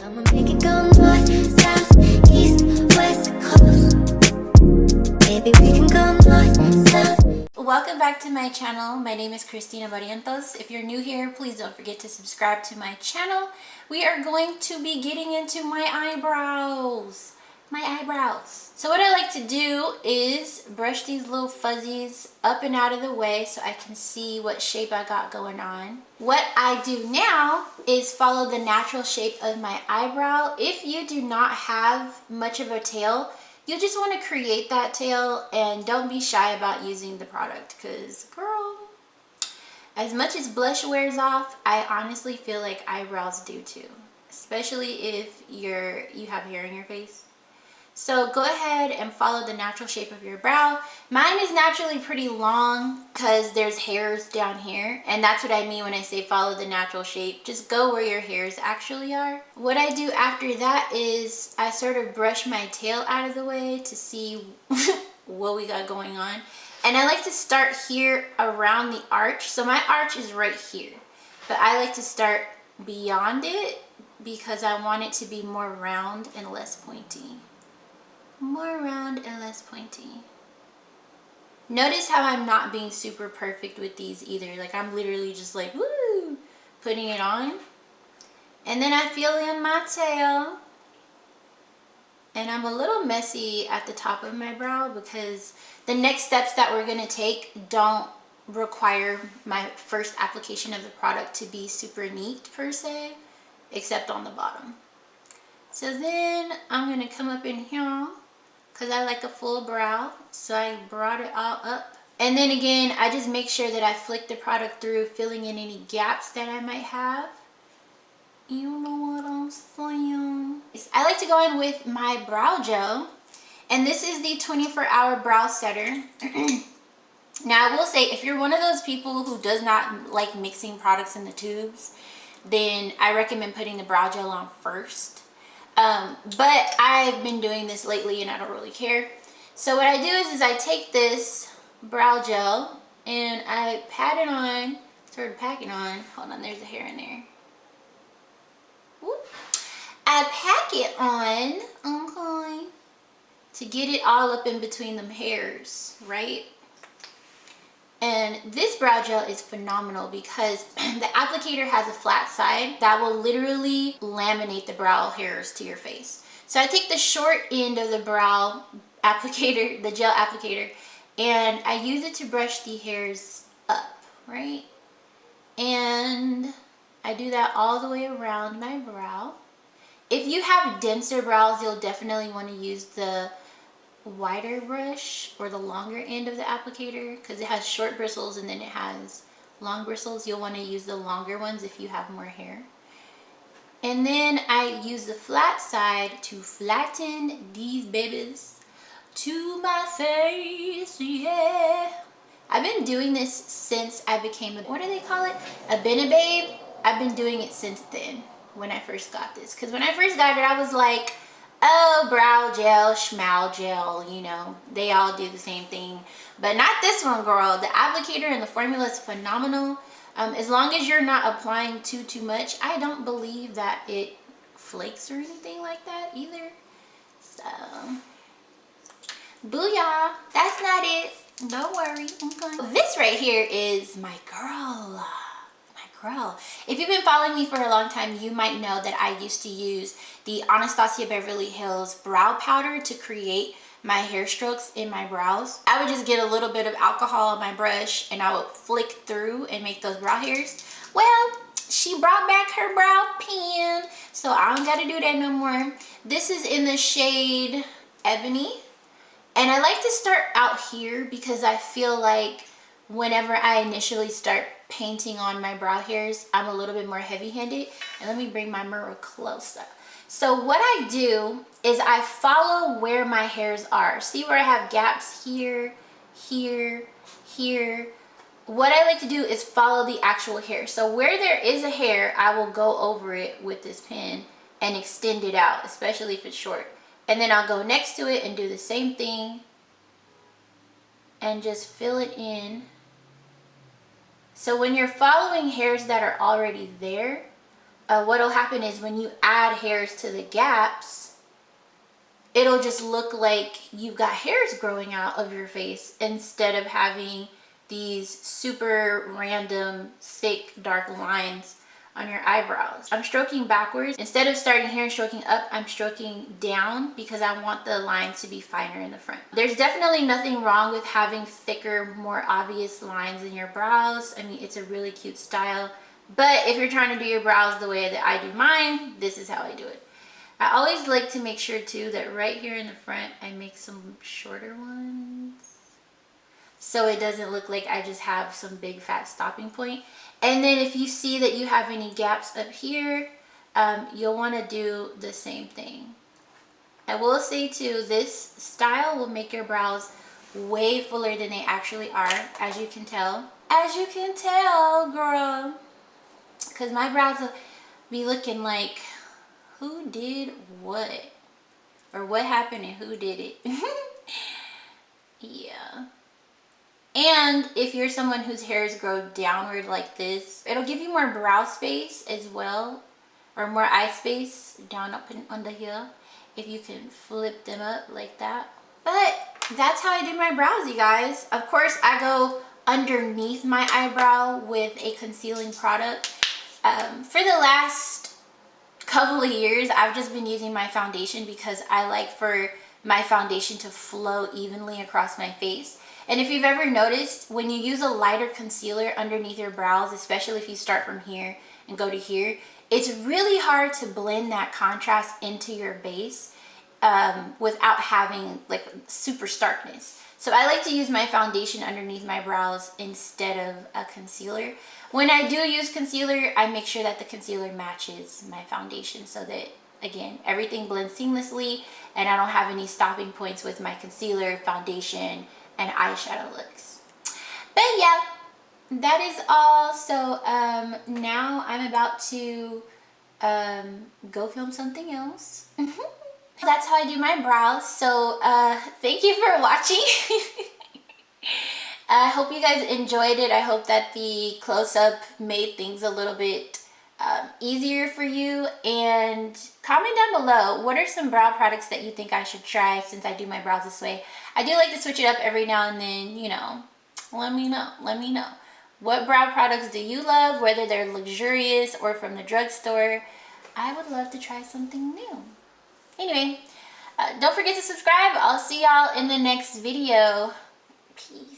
I'ma make it go north, south, east, west, coast. Maybe we can go north, south. Welcome back to my channel. My name is Xrizz'Tina. If you're new here, please don't forget to subscribe to my channel. We are going to be getting into my eyebrows. So what I like to do is brush these little fuzzies up and out of the way so I can see what shape I got going on. What I do now is follow the natural shape of my eyebrow. If you do not have much of a tail, you just want to create that tail, and don't be shy about using the product because, girl, as much as blush wears off, I honestly feel like eyebrows do too, especially if you have hair in your face. So go ahead and follow the natural shape of your brow. Mine is naturally pretty long because there's hairs down here, and that's what I mean when I say follow the natural shape. Just go where your hairs actually are. What I do after that is I sort of brush my tail out of the way to see what we got going on. And I like to start here around the arch. So my arch is right here, but I like to start beyond it because I want it to be more round and less pointy. More round and less pointy. Notice how I'm not being super perfect with these either. Like, I'm literally just like, woo, putting it on. And then I fill in my tail. And I'm a little messy at the top of my brow because the next steps that we're going to take don't require my first application of the product to be super neat per se, except on the bottom. So then I'm going to come up in here because I like a full brow, so I brought it all up. And then again, I just make sure that I flick the product through, filling in any gaps that I might have. You know what I'm saying? I like to go in with my brow gel, and this is the 24-hour brow setter. Now, I will say, if you're one of those people who does not like mixing products in the tubes, then I recommend putting the brow gel on first. But I've been doing this lately and I don't really care. So what I do is I take this brow gel and I pat it on, sort of pack it on. Hold on, there's a hair in there. Whoop. I pack it on, okay, to get it all up in between them hairs, right? And this brow gel is phenomenal because the applicator has a flat side that will literally laminate the brow hairs to your face. So I take the short end of the brow applicator, the gel applicator, and I use it to brush the hairs up, right? And I do that all the way around my brow. If you have denser brows, you'll definitely want to use the wider brush or the longer end of the applicator because it has short bristles and then it has long bristles. You'll want to use the longer ones if you have more hair. And then I use the flat side to flatten these babies to my face, yeah. I've been doing this since I became what do they call it? A babe. I've been doing it since then when I first got this, because when I first got it I was like, oh, brow gel, schmow gel, you know, they all do the same thing. But not this one, girl. The applicator and the formula is phenomenal. As long as you're not applying too much, I don't believe that it flakes or anything like that either. So, booyah. That's not it. Don't worry. Okay. This right here is my girl. If you've been following me for a long time, you might know that I used to use the Anastasia Beverly Hills brow powder to create my hair strokes in my brows. I would just get a little bit of alcohol on my brush and I would flick through and make those brow hairs. Well, she brought back her brow pen, so I don't gotta do that no more. This is in the shade Ebony, and I like to start out here because I feel like whenever I initially start painting on my brow hairs, I'm a little bit more heavy-handed. And let me bring my mirror closer. So what I do is I follow where my hairs are. See where I have gaps here, here, here. What I like to do is follow the actual hair. So where there is a hair, I will go over it with this pen and extend it out, especially if it's short. And then I'll go next to it and do the same thing and just fill it in. So when you're following hairs that are already there, what'll happen is when you add hairs to the gaps, it'll just look like you've got hairs growing out of your face instead of having these super random, thick, dark lines on your eyebrows. I'm stroking backwards. Instead of starting here and stroking up, I'm stroking down because I want the lines to be finer in the front. There's definitely nothing wrong with having thicker, more obvious lines in your brows. I mean, it's a really cute style. But if you're trying to do your brows the way that I do mine, this is how I do it. I always like to make sure too that right here in the front, I make some shorter ones, so it doesn't look like I just have some big fat stopping point. And then if you see that you have any gaps up here, you'll want to do the same thing. I will say too, this style will make your brows way fuller than they actually are, as you can tell. As you can tell, girl. Because my brows will be looking like, who did what? Or what happened and who did it? Yeah. And if you're someone whose hairs grow downward like this, it'll give you more brow space as well, or more eye space down up and under here, if you can flip them up like that. But that's how I do my brows, you guys. Of course, I go underneath my eyebrow with a concealing product. For the last couple of years, I've just been using my foundation because I like for my foundation to flow evenly across my face. And if you've ever noticed, when you use a lighter concealer underneath your brows, especially if you start from here and go to here, it's really hard to blend that contrast into your base without having like super starkness. So I like to use my foundation underneath my brows instead of a concealer. When I do use concealer, I make sure that the concealer matches my foundation so that, again, everything blends seamlessly and I don't have any stopping points with my concealer, foundation, and eyeshadow looks. But yeah, that is all. So now I'm about to go film something else. That's how I do my brows. So thank you for watching. I hope you guys enjoyed it. I hope that the close-up made things a little bit easier for you. And comment down below, what are some brow products that you think I should try since I do my brows this way? I do like to switch it up every now and then, you know. Let me know. What brow products do you love, whether they're luxurious or from the drugstore? I would love to try something new. Anyway, don't forget to subscribe. I'll see y'all in the next video. Peace.